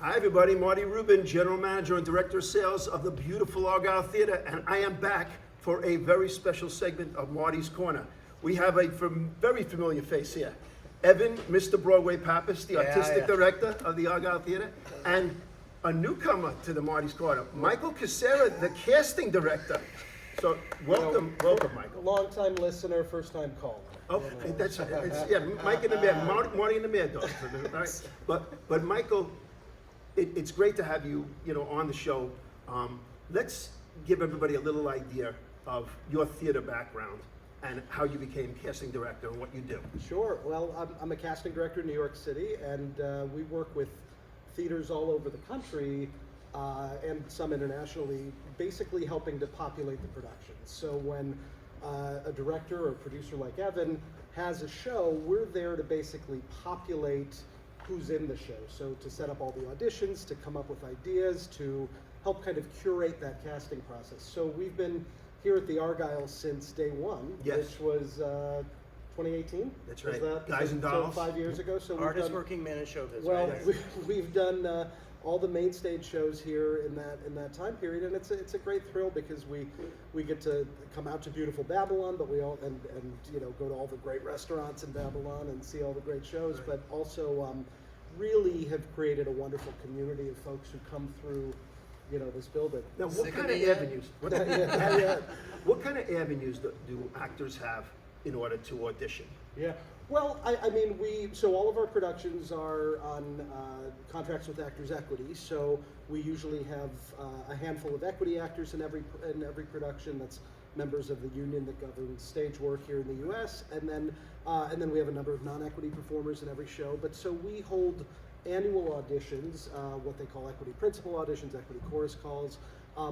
Hi everybody, Marty Rubin, General Manager and Director of Sales of the beautiful Argyle Theater, and I am back for a very special segment of Marty's Corner. We have a very familiar face here. Evan, Mr. Broadway Pappas, the artistic director of the Argyle Theater, and a newcomer to the Marty's Corner, Michael Cassara, the casting director. So welcome, Michael. Long-time listener, first-time caller. Oh, that's Mike and the Mad, Marty and the Mad Dog. Right? But Michael, it's great to have you, on the show. Let's give everybody a little idea of your theater background and how you became casting director and what you do. Sure. Well, I'm a casting director in New York City, and we work with theaters all over the country and some internationally, basically helping to populate the productions. So when a director or producer like Evan has a show, we're there to basically populate who's in the show. So to set up all the auditions, to come up with ideas, to help kind of curate that casting process. So we've been here at the Argyle since day one, which was 2018. That's right. That, Guys and Dolls. So 5 years ago. So Hardest working man in showbiz. Well, right? we've done all the main stage shows here in that time period, and it's a great thrill because we get to come out to beautiful Babylon, but we all and go to all the great restaurants in Babylon and see all the great shows, but also really have created a wonderful community of folks who come through this building. Now, what kind of avenues? What kind of avenues do actors have in order to audition? Yeah. Well, I mean, so all of our productions are on contracts with Actors Equity. So we usually have a handful of equity actors in every production. That's members of the union that governs stage work here in the U.S. And then we have a number of non-equity performers in every show. But so we hold annual auditions, what they call equity principal auditions, equity chorus calls.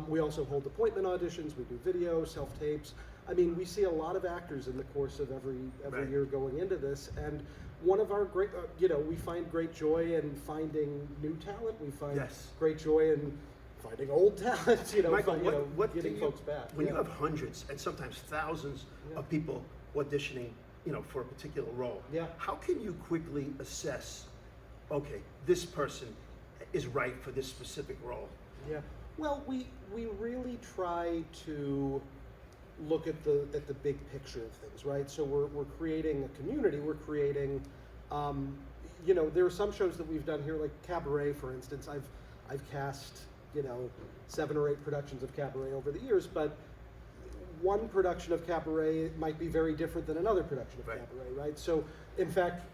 We also hold appointment auditions. We do video, self-tapes. I mean, we see a lot of actors in the course of every year going into this, and one of our great, we find great joy in finding new talent. We find great joy in finding old talent. Michael, getting folks back. When you have hundreds and sometimes thousands of people auditioning, for a particular role, how can you quickly assess, okay, this person is right for this specific role? Yeah. Well, we really try to look at the big picture of things, right? So we're creating a community. We're creating, there are some shows that we've done here, like Cabaret, for instance. I've cast 7 or 8 productions of Cabaret over the years, but one production of Cabaret might be very different than another production of Cabaret, right? So in fact,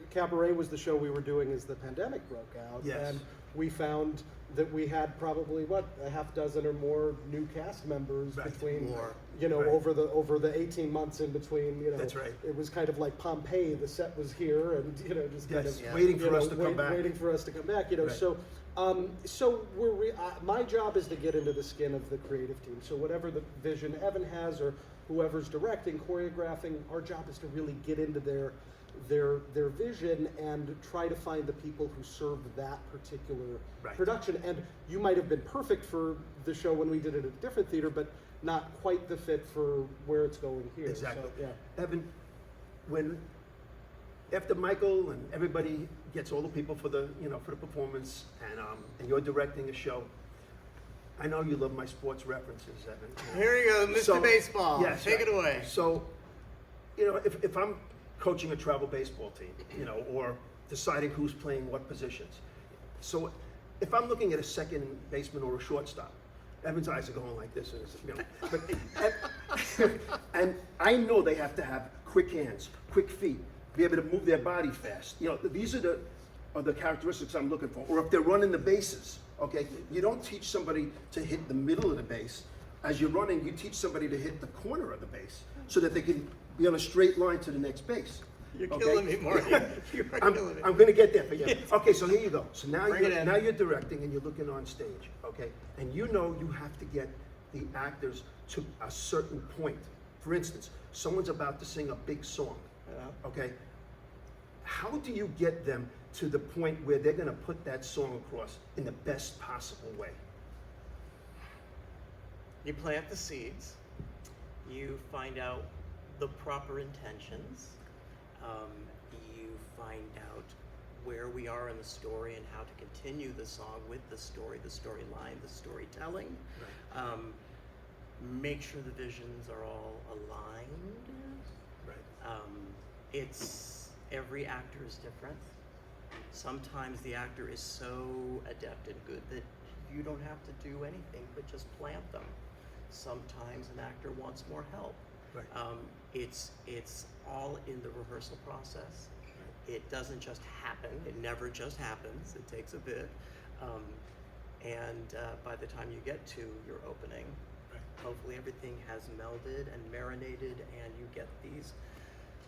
Cabaret was the show we were doing as the pandemic broke out, and we found that we had probably a half dozen or more new cast members between over the 18 months in between. That's right. It was kind of like Pompeii. The set was here, and just kind of waiting for us to come back. Waiting for us to come back. So my job is to get into the skin of the creative team. So whatever the vision Evan has or whoever's directing, choreographing, our job is to really get into their vision and try to find the people who serve that particular production. And you might have been perfect for the show when we did it at a different theater, but not quite the fit for where it's going here. Exactly. So, Evan, after Michael and everybody gets all the people for the performance, and you're directing a show, I know you love my sports references, Evan. Here you go, Mr. Baseball. Yes, take it away. So, if I'm coaching a travel baseball team, or deciding who's playing what positions. So if I'm looking at a second baseman or a shortstop, Evan's eyes are going like this, and I know they have to have quick hands, quick feet, be able to move their body fast. These are the characteristics I'm looking for. Or if they're running the bases, okay, you don't teach somebody to hit the middle of the base. As you're running, you teach somebody to hit the corner of the base so that they can be on a straight line to the next base. You're killing me, Marty. I'm going to get there for you. Okay, so here you go. So now you're directing and you're looking on stage, okay? And you have to get the actors to a certain point. For instance, someone's about to sing a big song, okay? How do you get them to the point where they're going to put that song across in the best possible way? You plant the seeds. You find out the proper intentions. You find out where we are in the story and how to continue the song with the story, the storyline, the storytelling. Right. Make sure the visions are all aligned. Right. It's every actor is different. Sometimes the actor is so adept and good that you don't have to do anything but just plant them. Sometimes an actor wants more help. Right. It's all in the rehearsal process. Right. It doesn't just happen. It never just happens. It takes a bit. By the time you get to your opening, right, hopefully everything has melded and marinated, and you get these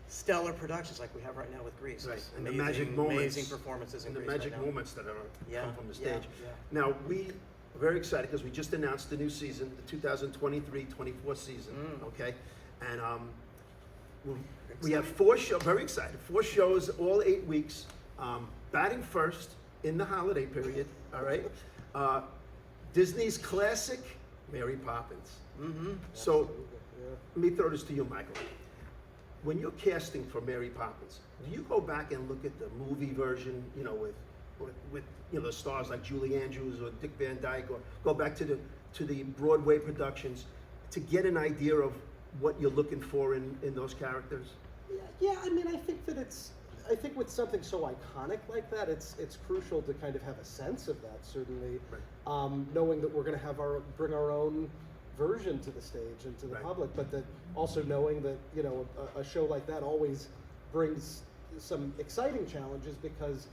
stellar productions like we have right now with Grease. Right. And Amazing, the magic moments, amazing performances in and the Grease magic right now. moments that are come from the stage. Yeah. Now we are very excited because we just announced the new season, the 2023-24 season. Okay, and we have 4 shows. Very excited. 4 shows, all 8 weeks. Batting first in the holiday period. All right. Disney's classic, Mary Poppins. Mm-hmm. So let me throw this to you, Michael. When you're casting for Mary Poppins, do you go back and look at the movie version, you know, with you know, the stars like Julie Andrews or Dick Van Dyke, or go back to the Broadway productions to get an idea of what you're looking for in those characters? Yeah, I mean, I think with something so iconic like that, it's crucial to kind of have a sense of that, certainly. Right. Knowing that we're going to bring our own version to the stage and to the Right. public, but that also knowing that, you know, a show like that always brings some exciting challenges, because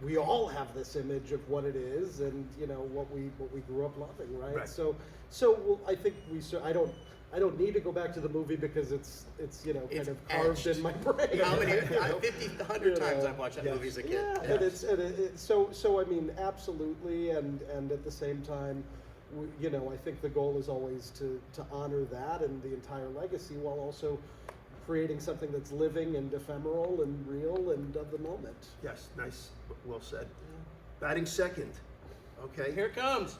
we all have this image of what it is, and you know what we grew up loving, right? Right. So I think I don't need to go back to the movie because it's you know, kind It's of carved etched. in my brain. How many? You know? 50, 100 times I've watched that Yes. movie as a kid. Yeah, Yes. and so I mean, absolutely, and at the same time, you know, I think the goal is always to honor that and the entire legacy, while also creating something that's living and ephemeral and real and of the moment. Yes, nice, well said. Batting second, okay. Here it comes.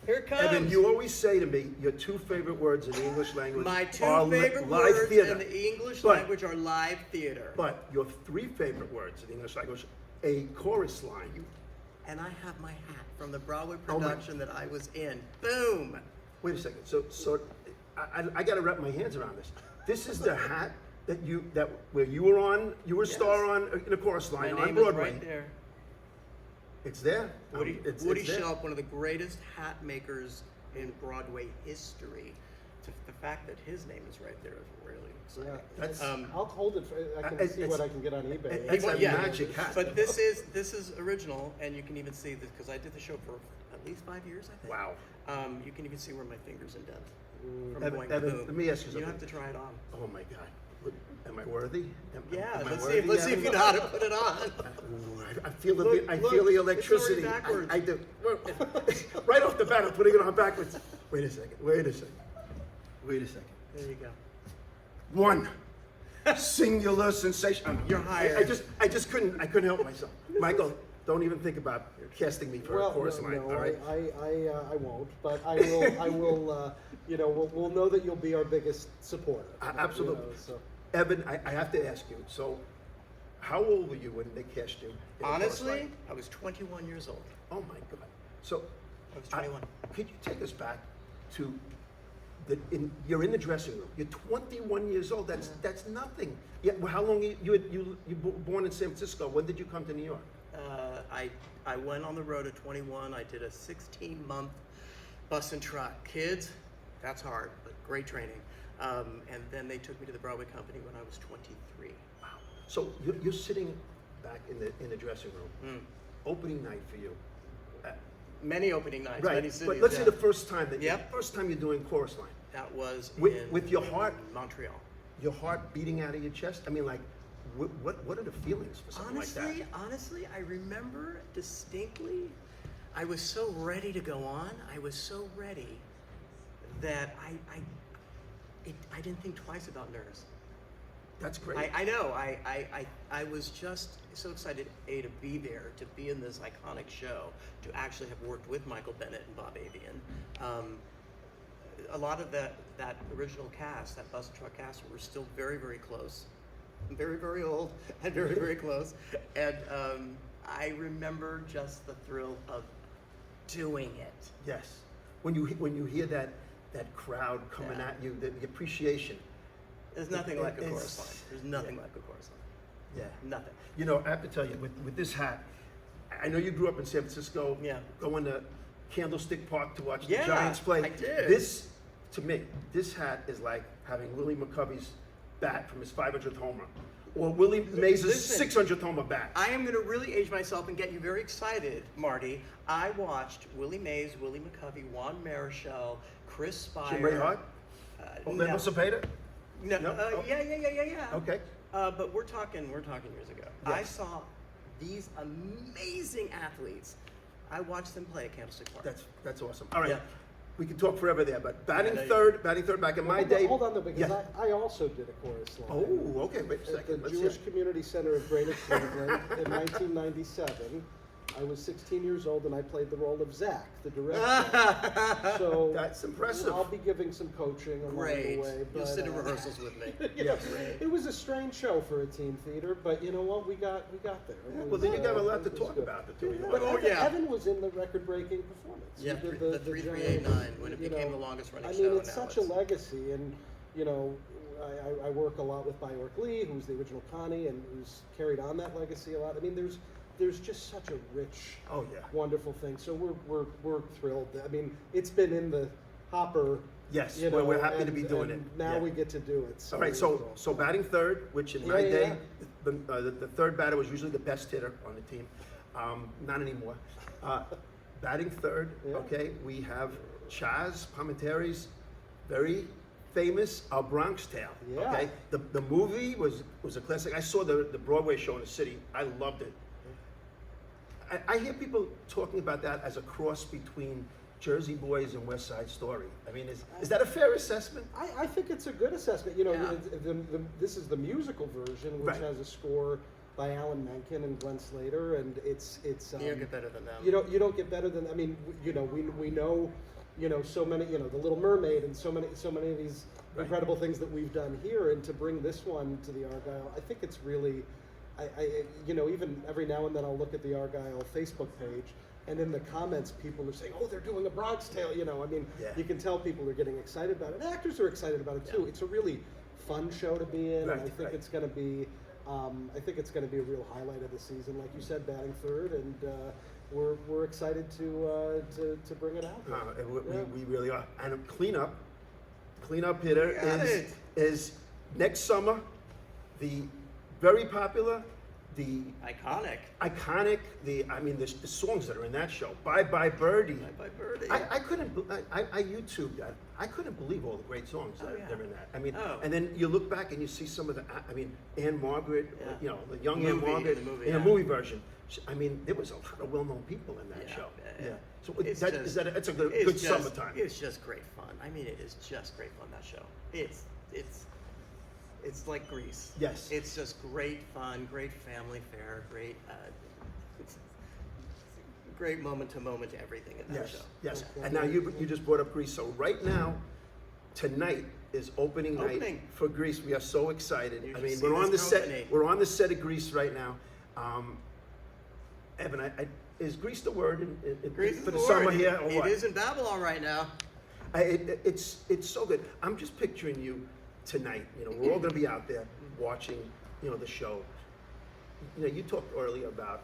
Here it comes. Evan, you always say to me, your 2 favorite words in the English language My 2 are favorite live words theater. in the English But- language are live theater. But your 3 favorite words in the English language, a chorus line. And I have my hat from the Broadway Oh my- production that I was in. Boom. Wait a second. So I got to wrap my hands around this. This is the hat where you were Yes. star on in a chorus My line on name is Broadway. right there. It's there. Woody It's there. Shelp, one of the greatest hat makers in Broadway history. The fact that his name is right there is really exciting. Yeah, That's- I'll hold it. I can see it's- what I can get on eBay. It's a Yeah. magic hat. But this is original, and you can even see this because I did the show for at least 5 years, I think. Wow. You can even see where my fingers indent from Evan, going Evan, boom. let me ask you something. You have to try it on. Oh my God. Am I worthy? Yeah, Am I let's worthy, see if Evan? you know how to put it on. Ooh, I feel the Look, I look, feel the it's electricity. already backwards. I do. Right off the bat, I'm putting it on backwards. Wait a second. Wait a second. There you go. 1. Singular sensation. You're hired. I just couldn't help myself. Michael, don't even think about casting me for a chorus line. no, All right. I won't, but I will. You know, we'll know that you'll be our biggest supporter. Absolutely. You know, so. Evan, I have to ask you. So, how old were you when they cast you? in a chorus Honestly, line? I was 21 years old. Oh my God. So, I was 21. could you take us back to you're in the dressing room. You're 21 years old. That's nothing. Yeah. Well, how long you born in San Francisco? When did you come to New York? I went on the road at 21. I did a 16-month bus and truck. Kids, that's hard, but great training. And then they took me to the Broadway company when I was 23. Wow. So you're sitting back in the dressing room. Opening night for you. Many opening nights, Right. many cities. But let's say yeah. the first time Yep. you're doing chorus line. That was With your heart. Montreal. Your heart beating out of your chest. I mean, like, what are the feelings for something like that? Honestly, I remember distinctly. I was so ready to go on. I was so ready that I didn't think twice about nerves. That's great. I know. I was just so excited, to be there, to be in this iconic show, to actually have worked with Michael Bennett and Bob Avian. A lot of that original cast, that bus and truck cast, were still very, very close. very, very old and very, very close. And I remember just the thrill of doing it. Yes. When you hear that crowd coming Yeah. at you, the appreciation. There's nothing like a It's- chorus line. There's nothing yeah. like a chorus line. Yeah. Nothing. You know, I have to tell you, with this hat, I know you grew up in San Francisco, Yeah. going to Candlestick Park to watch Yeah, the Giants play. I did. This, to me, this hat is like having Willie McCovey's bat from his 500th homer, or Willie Mays' Listen. 600th homer bat. I am going to really age myself and get you very excited, Marty. I watched Willie Mays, Willie McCovey, Juan Marichal, Chris Spire. Jim Ray Hart? Orlando no. Cepeda? No, No? Oh. yeah. Okay. But we're talking years ago. I Yes. saw these amazing athletes. I watched them play at Candlestick Park. That's awesome. All right. Yeah. We can talk forever there, but batting I know you- third back in my Hold on- day. Hold on though, because Yeah. I also did a chorus line. Oh, okay. Wait a At second. the Let's Jewish hear. Community Center of Greater Cleveland in 1997. I was 16 years old and I played the role of Zach, the director. So That's impressive. I'll be giving some coaching along Great. the way. You'll but, sit in rehearsals with me. you know, Yes. it was a strange show for a teen theater, but you know what? We got there. It Well, was, then you got a lot it to was talk good. about, the two of you. But Oh, Evan, yeah. Evan was in the record-breaking performance. Yeah, He did the giant- 3389 when it you became know, the longest running I show. mean, it's now such a legacy, and you know, I work a lot with Byork Lee, who's the original Connie, and who's carried on that legacy a lot. I mean, there's just such a rich, Oh, yeah. wonderful thing. So we're thrilled. I mean, it's been in the hopper. Yes, you we're know, happy to and- be doing and it. Now Yeah. we get to do it. All right, so batting third, which in my Yeah, day, the third batter was usually the best hitter on the team. Not anymore. Batting third, Yeah. okay, we have Chaz Palminteri's very famous A Bronx Tale. Yeah. Okay, the movie was a classic. I saw the Broadway show in the city. I loved it. I hear people talking about that as a cross between Jersey Boys and West Side Story. I mean, is that a fair assessment? I think it's a good assessment. You know, Yeah. this is the musical version, which Right. has a score by Alan Menken and Glenn Slater, and it's. You don't get better than them. You don't get better than. I mean, you know, we know, you know, so many, you know, The Little Mermaid and so many of these Right. incredible things that we've done here, and to bring this one to the Argyle, I think it's really, you know, even every now and then I'll look at the Argyle Facebook page, and in the comments people are saying, oh, they're doing a Bronx Tale, you know, I mean, Yeah. you can tell people are getting excited about it. And actors are excited about it too. Yeah. It's a really fun show to be in, Right, and I think right. it's going to be. I think it's going to be a real highlight of the season, like you said, batting third, and we're excited to bring it out. there. We really are. And a cleanup hitter Got it. is next summer, the very popular, the Iconic. iconic, the songs that are in that show. Bye Bye Birdie. Bye Bye Birdie. I couldn't. I YouTubed that. I couldn't believe all the great songs Oh, that yeah. are in that. I mean, Oh. and then you look back and you see some of the. I mean, Anne Margaret. Yeah. You know, the young Movie, Anne Margaret in the movie, in a yeah. movie version. I mean, there was a lot of well-known people in that Yeah, show. yeah. So It's it's a good It's just- summertime. It's just great fun. I mean, it is just great fun, that show. It's like Grease. Yes. It's just great fun, great family fare, great, it's great moment to moment everything in that Yes, show. yes. Yeah. And now you just brought up Greece. So right now, tonight is opening night Opening. for Greece. We are so excited. You I should mean, see we're on the this set. company. We're on the set of Greece right now. Evan, is Greece the word Grease for is the word. summer here or It what? is in Babylon right now. It's so good. I'm just picturing you tonight. You know, we're all going to be out there watching. You know, the show. You know, you talked earlier about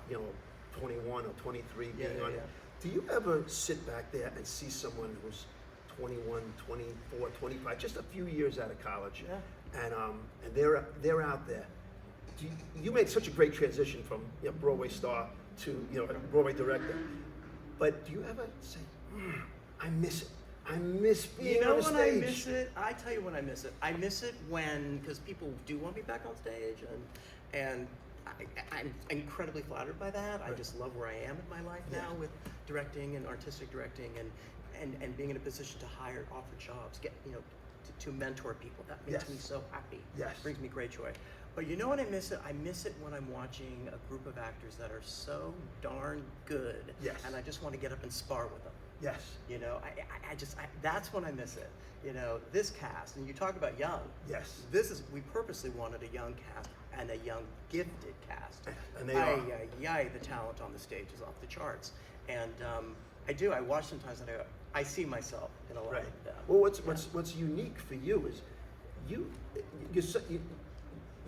21 or 23 being Yeah, on yeah. it. Do you ever sit back there and see someone who's 21, 24, 25, just a few years out of college, Yeah. and they're out there? You made such a great transition from Broadway star to a Broadway director, but do you ever say, I miss it? I miss being You know on the when stage. I miss it? I tell you when I miss it. I miss it when, because people do want me back on stage, and I'm incredibly flattered by that. I Right. just love where I am in my life Yeah. now with directing and artistic directing and being in a position to offer jobs, to mentor people. That makes Yes. me so happy. Yes. Brings me great joy. But you know when I miss it? I miss it when I'm watching a group of actors that are so darn good. Yes. And I just want to get up and spar with them. Yes. You know, that's when I miss it. You know, this cast, and you talk about young. Yes. We purposely wanted a young cast and a young gifted cast. And they are. The talent on the stage is off the charts. And I watch sometimes and I see myself in a lot Right. of them. Well, what's unique for you is you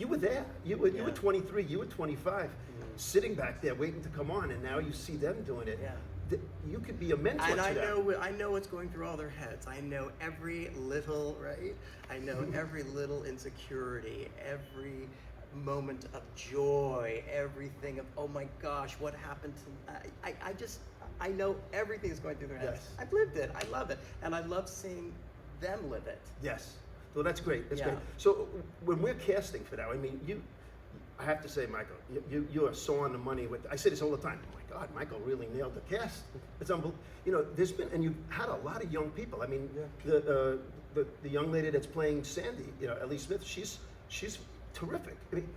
were there. You were 23. You were 25, sitting back there waiting to come on, and now you see them doing it. Yeah. You could be a mentor And to them. I know what's going through all their heads. I know every little, right? I know every little insecurity, every moment of joy, everything of, oh my gosh, what happened to, I know everything is going through their heads. Yes. I've lived it, I love it. And I love seeing them live it. Yes. So that's great. That's Yeah. great. So when we're casting for that, I mean, I have to say, Michael, you are so on the money with. I say this all the time. Oh my God, Michael really nailed the cast. It's unbelievable. You know, and you've had a lot of young people. I mean, the young lady that's playing Sandy, you know, Ellie Smith, she's terrific. I mean,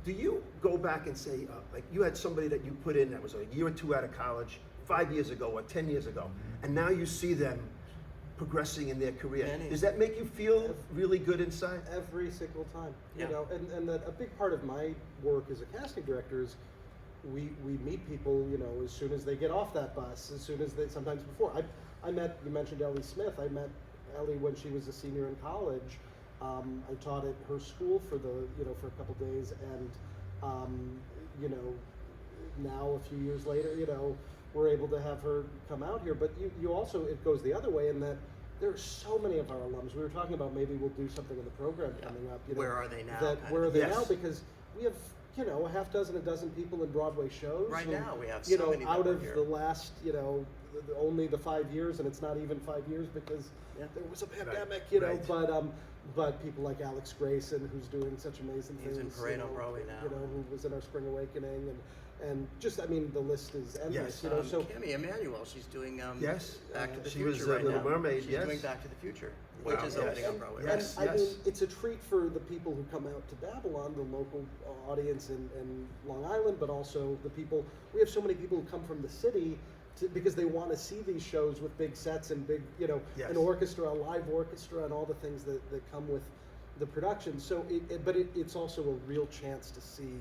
do you go back and say, like, you had somebody that you put in that was a year or two out of college 5 years ago or 10 years ago, and now you see them progressing in their career. Many. Does that make you feel really good inside? Every single time, Yeah. you know, and a big part of my work as a casting director is we meet people, you know, as soon as they get off that bus, as soon as sometimes before. I met, you mentioned Ellie Smith, I met Ellie when she was a senior in college. I taught at her school for a couple days, and you know, now a few years later, you know, we're able to have her come out here. But you also, it goes the other way in that there are so many of our alums. We were talking about maybe we'll do something in the program coming up. You know, Where are they now? Where are they Yes. now? Because we have, you know, a dozen people in Broadway shows. Right who, now, we have you so know, many that out work of here. the last, you know, only the 5 years, and it's not even 5 years because there was a pandemic, you know. Right. But people like Alex Grayson, who's doing such amazing He's things. in Parade you on know, Broadway now. You know, who was in our Spring Awakening, and just, I mean, the list is endless. Yes. You know, so Kimmy Emanuel, she's doing Yes. Back to the She Future was, right Little now. Mermaid, She's yes. doing Back to the Future, Wow, which is yes. opening on Broadway. Yes. And I mean, it's a treat for the people who come out to Babylon, the local audience in Long Island, but also the people. We have so many people who come from the city because they want to see these shows with big sets and big, you know, Yes. an orchestra, a live orchestra, and all the things that come with the production. So, it's also a real chance to see.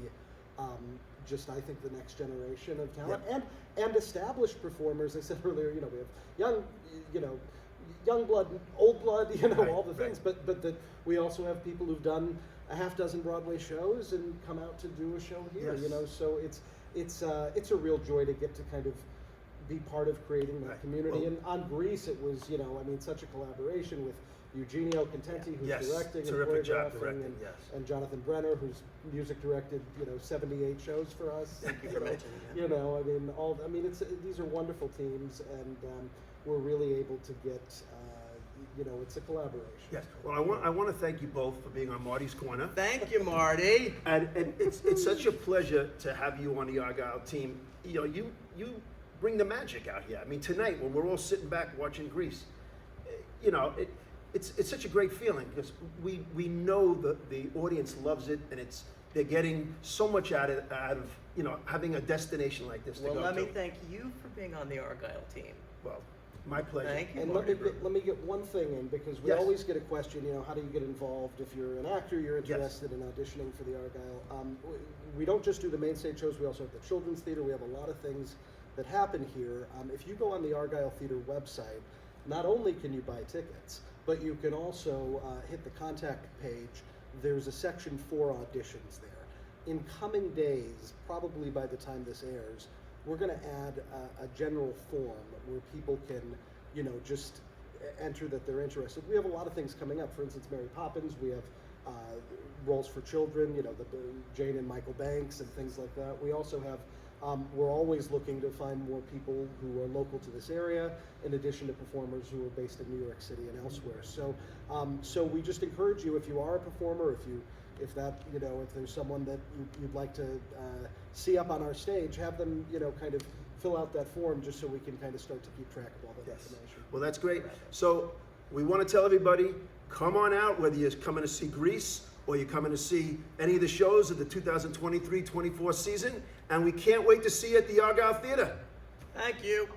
Just, I think, the next generation of talent and established performers. I said earlier, you know, we have young blood, old blood, you know, Right, all the things. right. But that we also have people who've done a half dozen Broadway shows and come out to do a show here. Yes. You know, so it's a real joy to get to kind of be part of creating that Right. community. Well- And on Grease, it was, you know, I mean, such a collaboration with Eugenio Contenti, who's Yes, directing and terrific job choreographing, directing, and, yes. and Jonathan Brenner, who's music directed, you know, 78 shows for us. Thank you you for know, mentioning that. You know, I mean, these are wonderful teams, and we're really able to get, you know, it's a collaboration. Yes. Well, I want to thank you both for being on Marty's Corner. Thank you, Marty. And it's such a pleasure to have you on the Argyle team. You know, you bring the magic out here. I mean, tonight when we're all sitting back watching Grease, you know, it's such a great feeling because we know the audience loves it, and they're getting so much out of you know, having a destination like this to Well, go let to. me thank you for being on the Argyle team. Well, my pleasure. Thank you, And Marty. let me get one thing in, because we Yes. always get a question, you know, how do you get involved if you're an actor, you're Yes. interested in auditioning for the Argyle. We don't just do the main stage shows, we also have the Children's Theater, we have a lot of things that happen here. If you go on the Argyle Theater website, not only can you buy tickets, but you can also hit the contact page. There's a section for auditions there. In coming days, probably by the time this airs, we're going to add a general form where people can, you know, just enter that they're interested. We have a lot of things coming up. For instance, Mary Poppins. We have roles for children, you know, the Jane and Michael Banks and things like that. We also have, we're always looking to find more people who are local to this area, in addition to performers who are based in New York City and elsewhere. So, so we just encourage you, if you are a performer, if there's someone that you'd like to see up on our stage, have them, you know, kind of fill out that form just so we can kind of start to keep track of all that information. Well, that's great. So we want to tell everybody, come on out, whether you're coming to see Grease or you're coming to see any of the shows of the 2023-24 season, and we can't wait to see you at the Argyle Theater. Thank you.